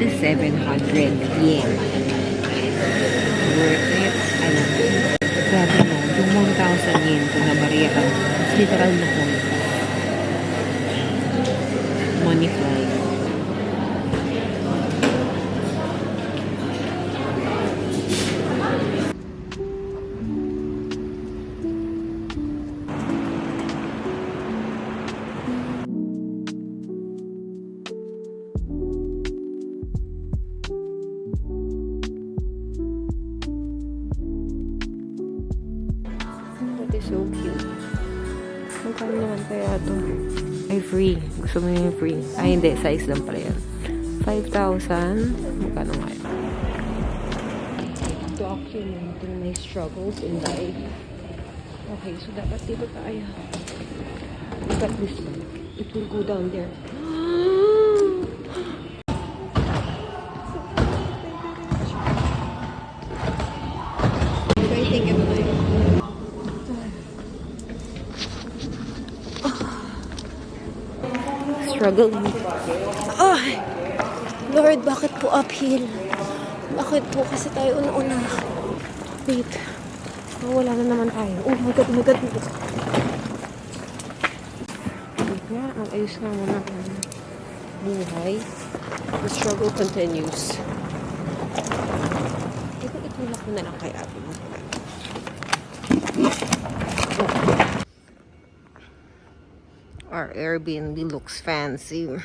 This is 700 yen. Worth it? Alam mo. Grabe no, yung 1,000 yen ko na Maria literal na coin. Money fly. That is so cute. Magkano naman kaya ito? Ay, free. Gusto mo yung free? Ay, hindi. Size lang pala yan. 5,000. Magkano nga yun? Documenting my struggles in life. Okay, so dapat dito tayo. Look at this one. It will go down there. What do I think of my... Struggle. Oh, Lord, bakit po uphill? Bakit po? Kasi tayo una-una. Wait. Oh, wala na naman tayo. Oh my God, oh my God. Wait nga, ang ayos na muna ang buhay. The struggle continues. Itulak ko na lang kay Abby. Our Airbnb looks fancy.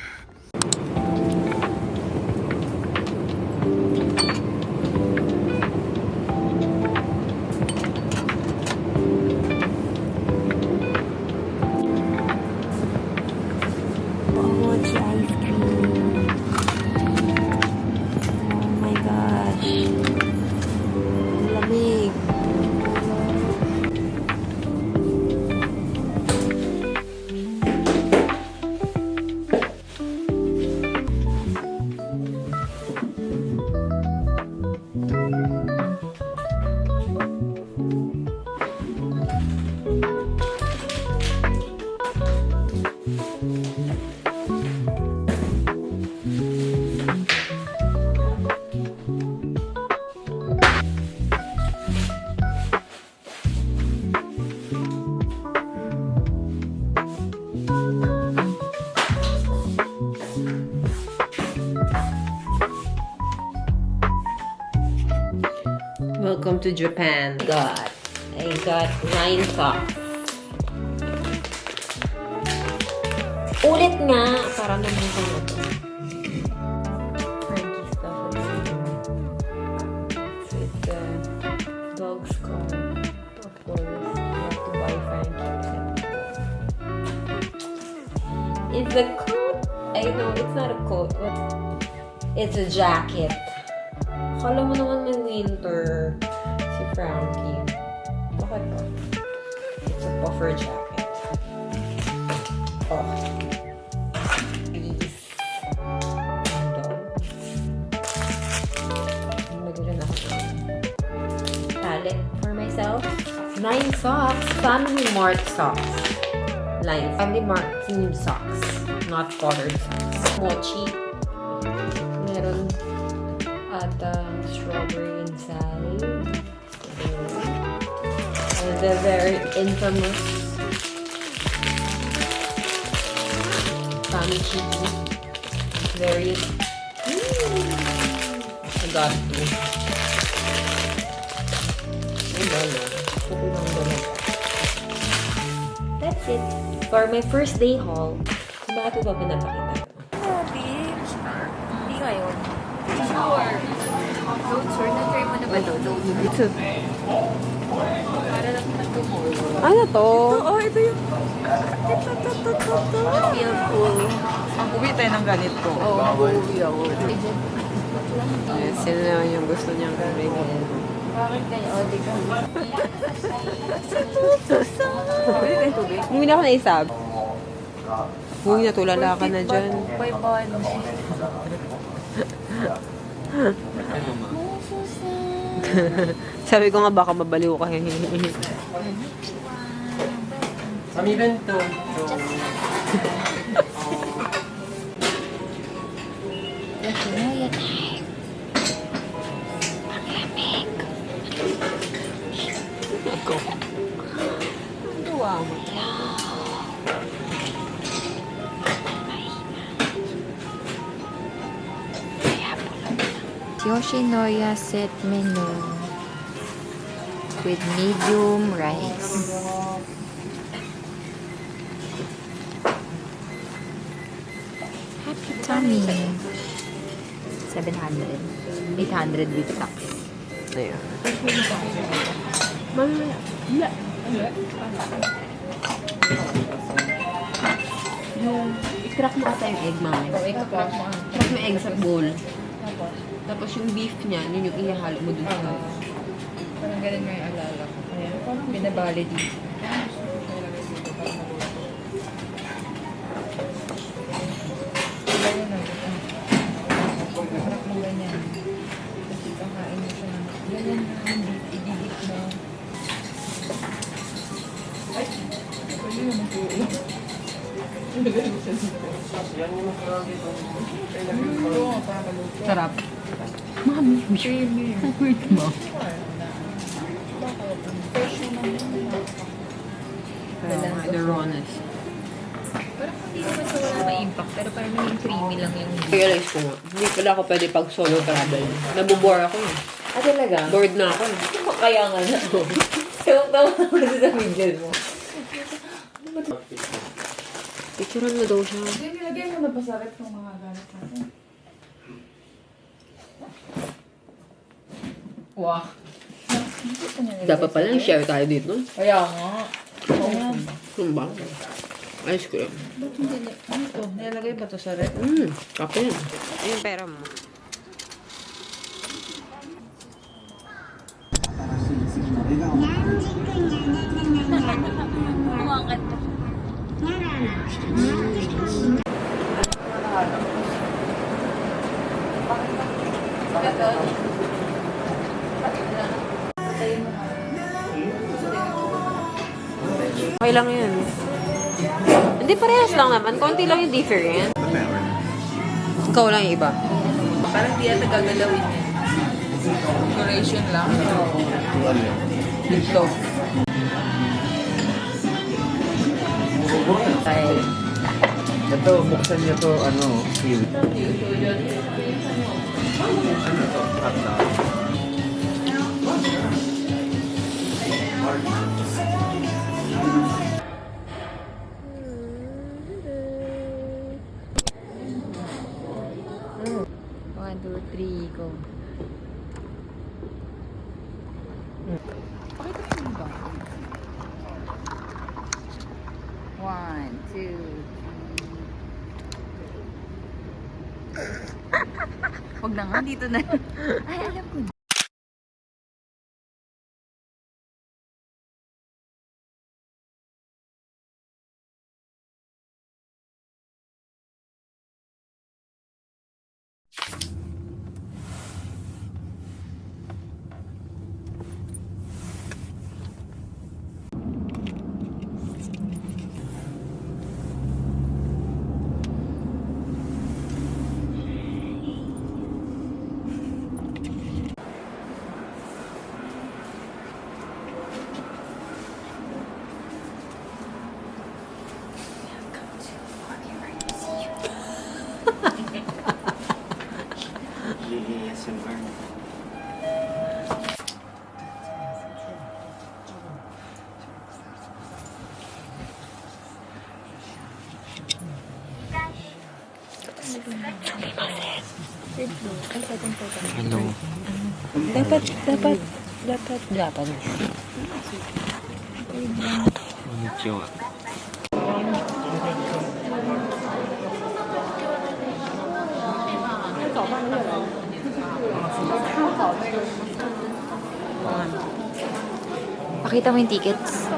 Welcome to Japan. I got 9 socks. Ulit nga! Para naman ko na ito. Frankie stuff. With the dog's car. Of course, you have to buy Frankie. It's a coat. I know, it's not a coat. It's a jacket. Akala mo naman may winter si Frankie. Bakit ba? It's a puffer jacket. Oh. Please. Maganda ako. Tali for myself. 9 socks. Family Mart socks. Family Mart themed socks. Not colored socks. Mochi. Meron at strawberry inside. And the very infamous Tommy cheese. Very I got to. That's it. For my first day haul, bakit ko ba pinapakita? Beach. Hindi ngayon. Sure. Don't sure. Na-try mo na ba ito? It's a... Para lang mag-tomorrow. Ano to? Ito yung... Feel cool. Mag-uwi tayo ng ganito. Oo, mag-uwi ako. Yes, yun naman yung gusto niyang gawin. Bakit kayo? O, di ka. Pwede tayong tubig. Hindi na ako naisab. Uy, natulala ka na dyan. By bond. Sabi ko nga baka mabaliw ka. 紙弁当と、Wow. Yoshinoya set menu with medium rice. Happy tummy. 700. 800 with tax. Ayan. Mamaya. Yung, i-crack mo ata yung egg, mami. I-crack mo. Crack mo yung egg sa bowl. Tapos yung beef niya, yun yung ihahalo mo dun sa Parang ganun nga yung alala ko. Parang binabali dito. Parang mo ganyan. Kasi kakain mo siya ng ganyan na ididip mo. Ay! Pwede naman po eh. yan yung masarap dito. Oo, para maluto. sarap. Mami, Creamy. weird mo. Fresh naman yun. The rawness. Parang hindi naman sa wala ma-impact, pero parang naging creamy lang yung Realize ko nga, hindi pala ako pwede pag solo travel. Nabubore ako eh. Ah, talaga? Bored na ako eh. Kaya nga na. Tawag-tawa naman sa video mo. Picturean mo daw siya. Hindi, nilagay mo na ba sa rep ng mga gamit natin? Wow. Dapat pala share tayo dito. Kaya nga. Oo nga. Ano ba? Ice cream. Ba't hindi niya? Ano to? Nilagay ba to sa rep? Kape yan. Yung pera mo. Umangat na. Okay lang yun. Hindi, parehas lang naman. Konti lang yung different. Ikaw lang yung iba. Parang di ata gagalawin yan. Decoration lang. Dito. Ay. Ito, buksan niyo to, ano, feel. Ano to? Hot dog. One, two, three, go. Pakita mo ba? One, two, three. Huwag na nga, dito na. Ay, alam ko. ASMR. Hello. Dapat. Konnichiwa. Pakita mo yung tickets.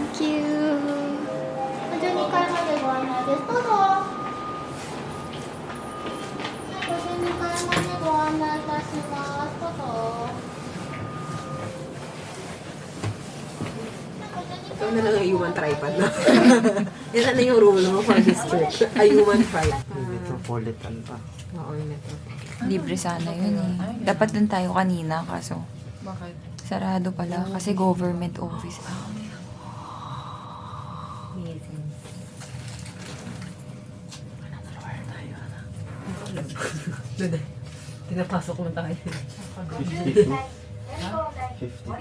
Thank you. 52階までご案内です。どうぞ。52階ま Ikaw na lang ang human tripod na. Yan na yung rule mo for this trip. A human tripod. Metropolitan pa. Oo, yung metro. Libre sana yun eh. Dapat dun tayo kanina, kaso Bakit? sarado pala kasi government office. Amazing. Tinapasok mo tayo. 52? 52.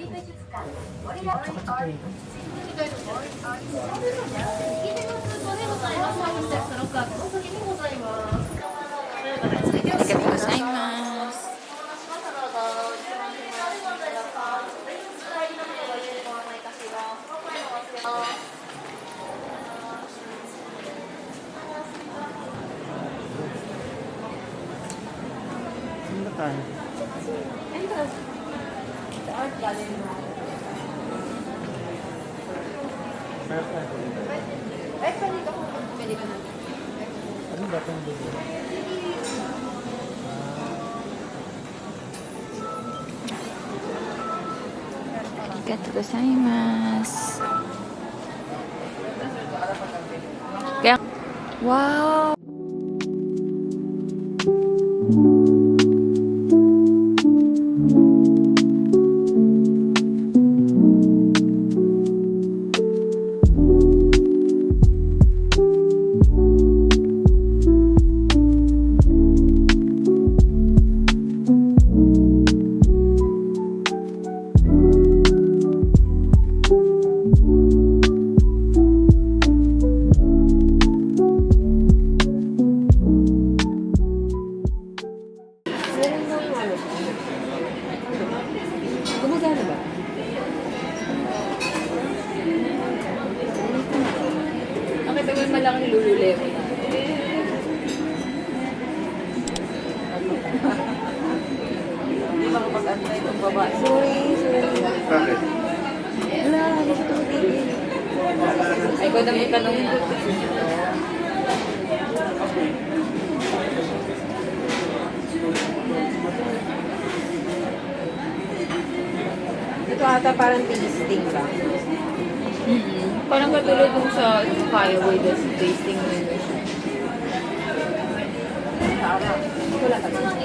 Arigatou gozaimasu. Saan ba tayo? Saan tayo? Ano ba itong dulo? Arigatou gozaimasu. Kaya, wow! Meron bang ano? Gumagana ba? Bakit naman malaking Lululemon? Hindi ba kapag-antay itong babae? Sorry. Bakit? Wala, hindi siya tumitigil. Ay, ko na may tanong mo. Ito ata parang tasting ba? Parang katulad dun sa Fireway, that's tasting membership. Wala talaga.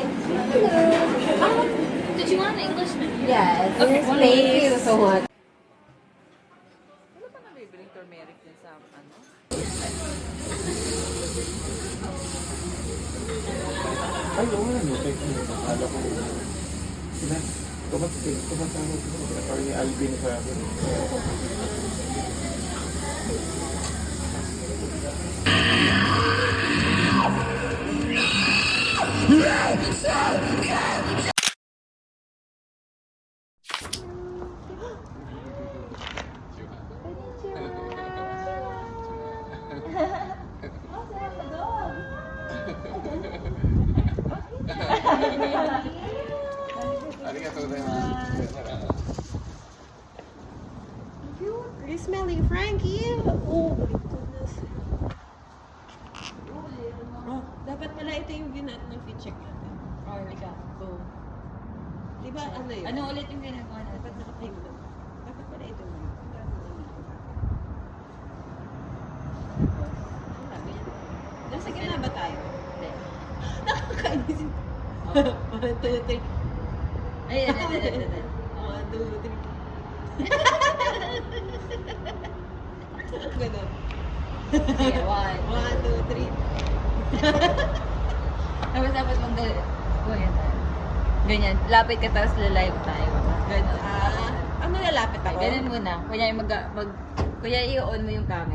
Did you want English? Yes. Thank you so much. Ano pa nabibiling turmeric din sa ano? Ay, oo nga, no. Akala ko. Sila, tumatawag ko. Parang ni Alvin sa akin. You're smelling Frankie. Oh, my goodness. Oh, dapat pala ito yung binat ng fit check natin. Oh, ika. Oh. Di ba ano yun? Ano ulit yung ginagawa natin? Dapat naka-time lang. Dapat pala ito yun. Wala, ganyan. Nasa gitna ba tayo? Hindi. Nakakainis ito. 1, 2, 3. Ay, 1, 2, 3. Ganun. Sige, 1. 1, 2, 3. Tapos dapat ganyan tayo. Ganyan. Lapit ka tapos lalive tayo. Ganun. Ano lalapit ako? Ganun muna. Kuya i-on mo yung camera.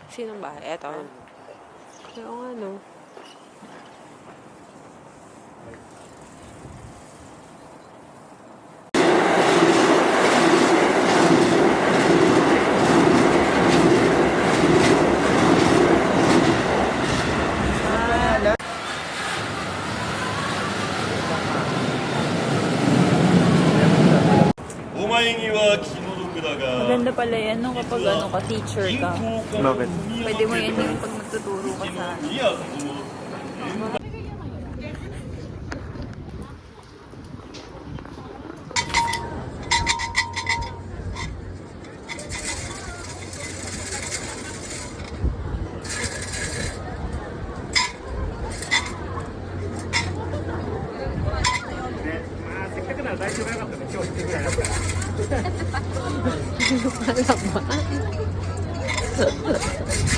Sinong bahay? Eto. Oo nga, no. Maganda pala yan no, kapag ano ka, teacher ka. Bakit? Pwede mo yan yung pag magtuturo ka sa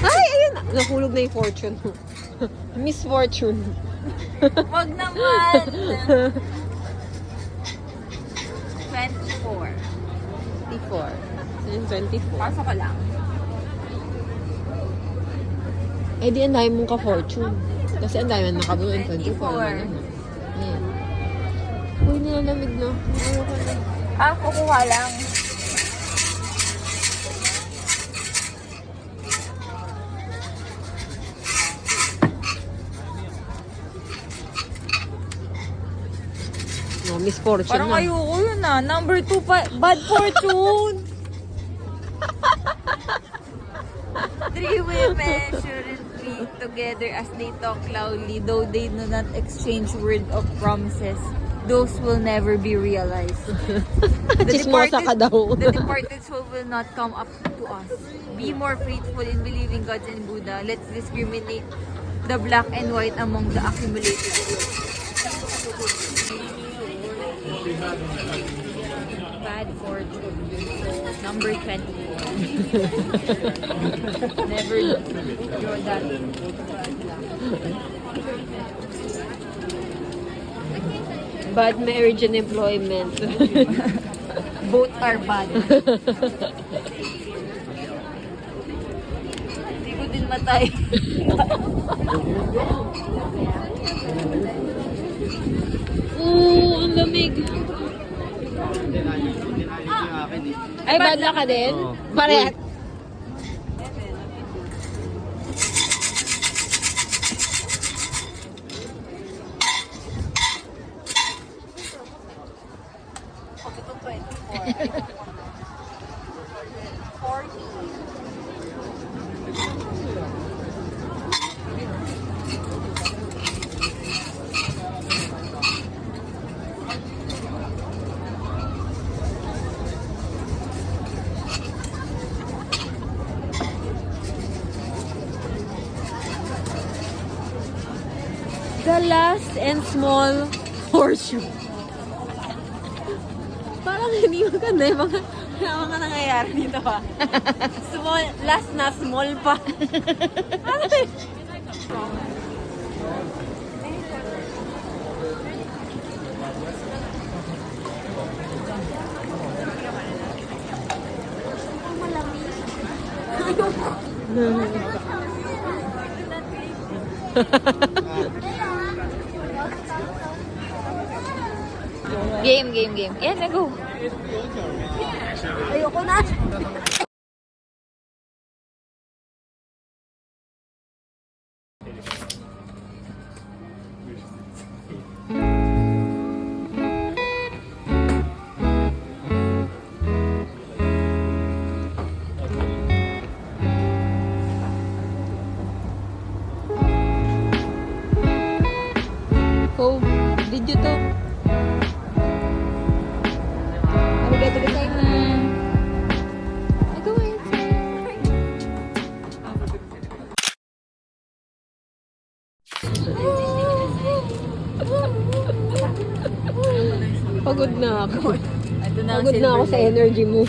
Ay, ayun na. Nahulog na yung fortune. Miss Fortune. Wag naman! 24. 24. Ayun, 24. Pasok ka lang. Eh di ang dami mong ka-fortune. Kasi ang dami na nakabuo. 24. 24. Ayan. Uy, nilalamig na. Ayoko na. Ah, kukuha lang. No, Miss Fortune Parang na. ayoko yun ah. Number 2 pa. Bad fortune! 3 women shouldn't be together as they talk loudly, though they do not exchange word of promises. Those will never be realized. Chismosa ka daw. The departed soul will not come up to us. Be more faithful in believing gods and Buddha. Let's discriminate the black and white among the accumulated goods. Bad fortune. Number 24. Never draw that. Bad marriage and employment. Both are bad. Hindi ko din matay. Oo, ang lamig. Ay, bad luck ka din? Parehat. The last and small fortune. Parang hindi maganda yung mga nangyayari dito ha. Small, last na small pa. Game. Yan, na go. Ayoko na. Oh, video to. Arigato gozaimasu. Go Pagod na ako. Ito na ang Pagod na ako silver sa light. energy mo.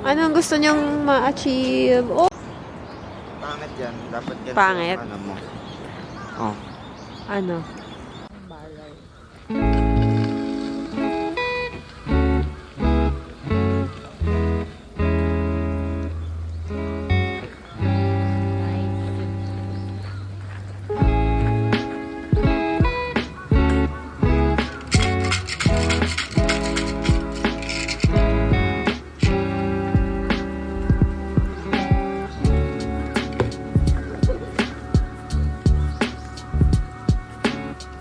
Anong gusto niyong ma-achieve? Oh, Pangit yan. Dapat yan. Pangit? Ano mo. Oh. ano?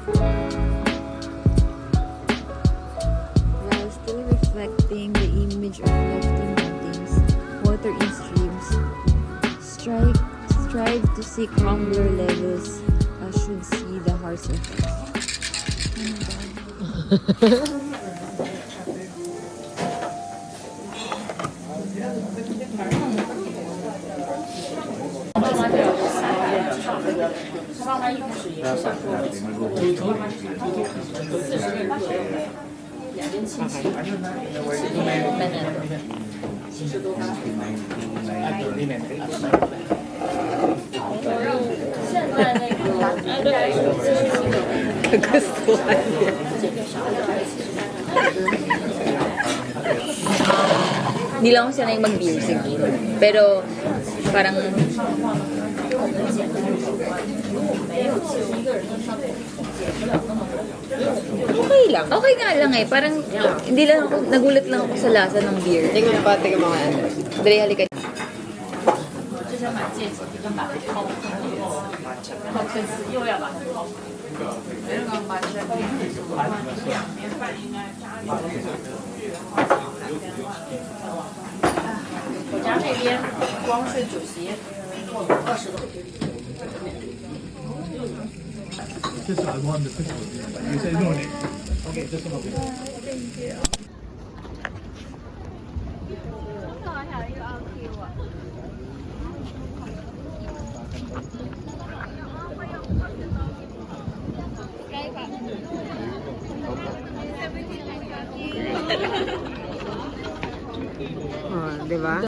While still reflecting the image of lofty mountains, water in streams, strive to seek humbler levels as should see the hearts of us. Kagustuhan niya. Hindi lang ako sanay mag-beer siguro. Pero parang Okay lang. okay nga lang eh. Parang hindi lang ako, nagulat lang ako sa lasa ng beer. Tingnan pa, tingnan mo nga ano. Dali, halika. Oh, di ba?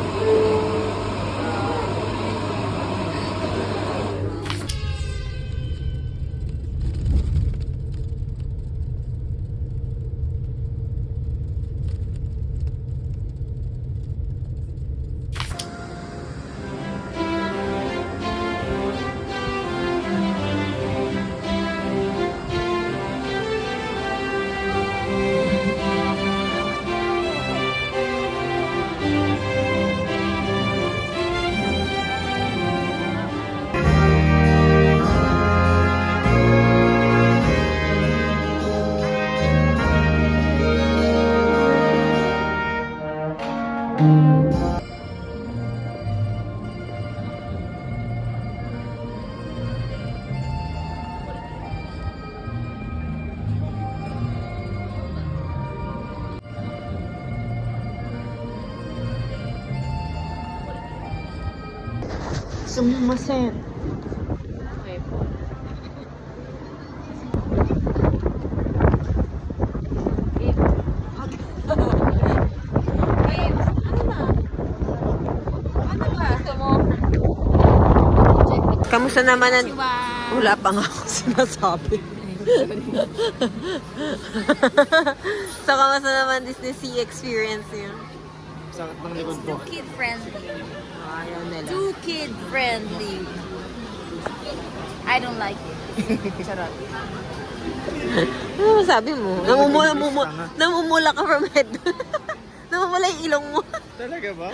Sumimasen. Okay po. Kamusta naman ang... Wala pa nga ako sinasabi. So, kamusta naman Disney Sea experience niyo? Sakit ng likod ko. Too kid-friendly. Ayaw nila. Too kid-friendly. I don't like it. Charot. Ano sabi mo? Namumula ka from head. Namumula yung ilong mo. Talaga ba?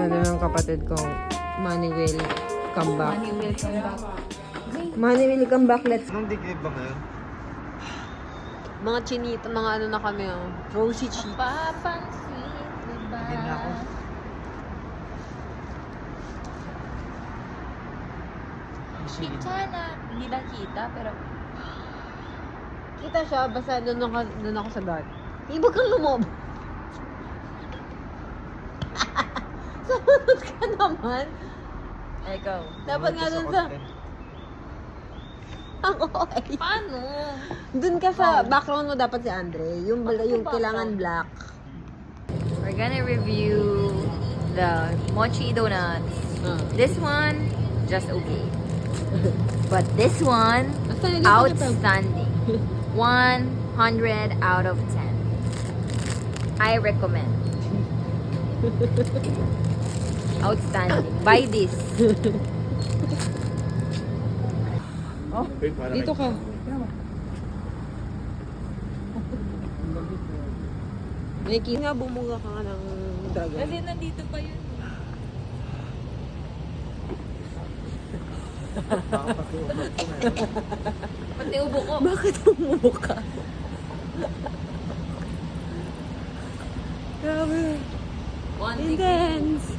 Sabi ng kapatid ko, money will come back. Money will come back. Money will come back, let's... Anong decade ba ngayon? Mga chinita, mga ano na kami, oh. Rosy cheeks. Papansin, diba? Hindi na ako. Sana, hindi na kita, pero Kita siya, basta doon ako sa guard. Ibig kang lumob. Sumunod ka naman. ikaw. Dapat nga doon sa... Ang OA. Paano? Doon ka sa background mo dapat si Andre. Yung kailangan black. We're gonna review the mochi donuts. This one, just okay. But this one, outstanding. 100 out of 10. I recommend. Outstanding. Buy this. Dito ka. Nakikita nga, bumuga ka ng dragon. Kasi nandito pa yun. Pati ubo ko. Bakit umubo ka? Grabe. Intense.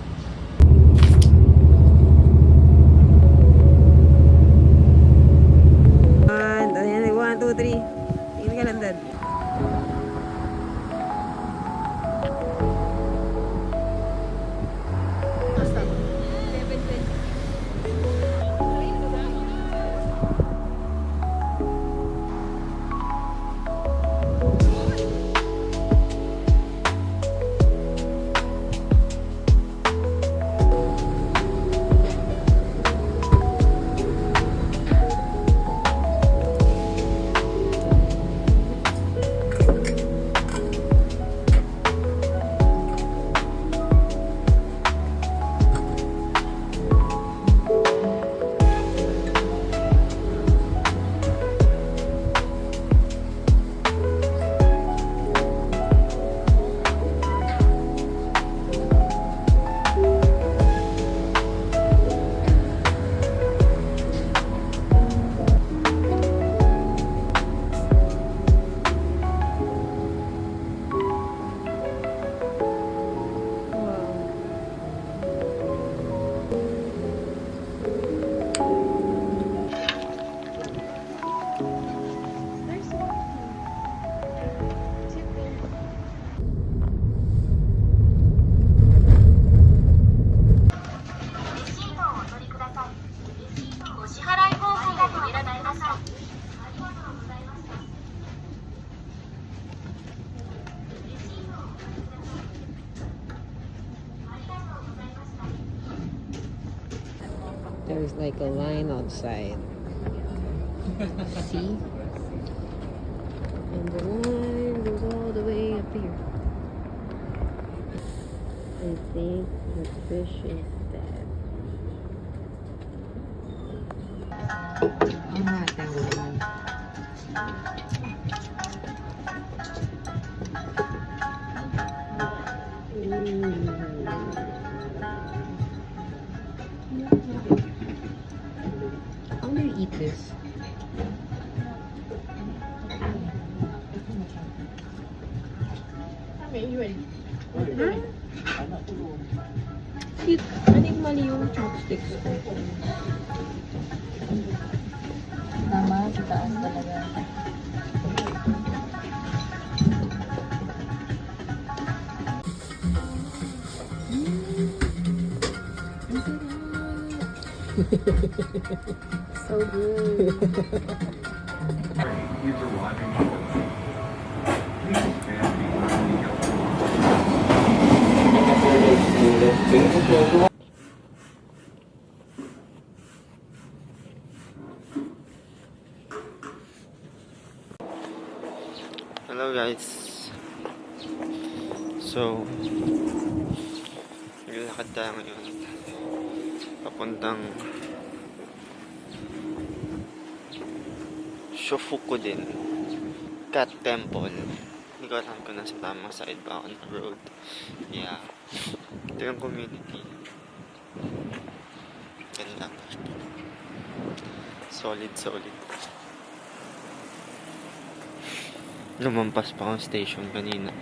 Ayan, 1, 2, 3. Tingin ka lang, Dad. There's like a line outside. See? And the line goes all the way up here. I think the fish is dead. Ano natin gawin? How do you eat this? I think mali yung chopsticks ko. Tama, sa taas talaga. So good. Hello guys. So, naglalakad tayo ngayon papuntang Shofukuden Cat Temple. Hindi ko alam kung nasa tamang side ba ako ng road. Yeah. Ito yung community. Ganda. Solid, solid. Lumampas pa akong station kanina.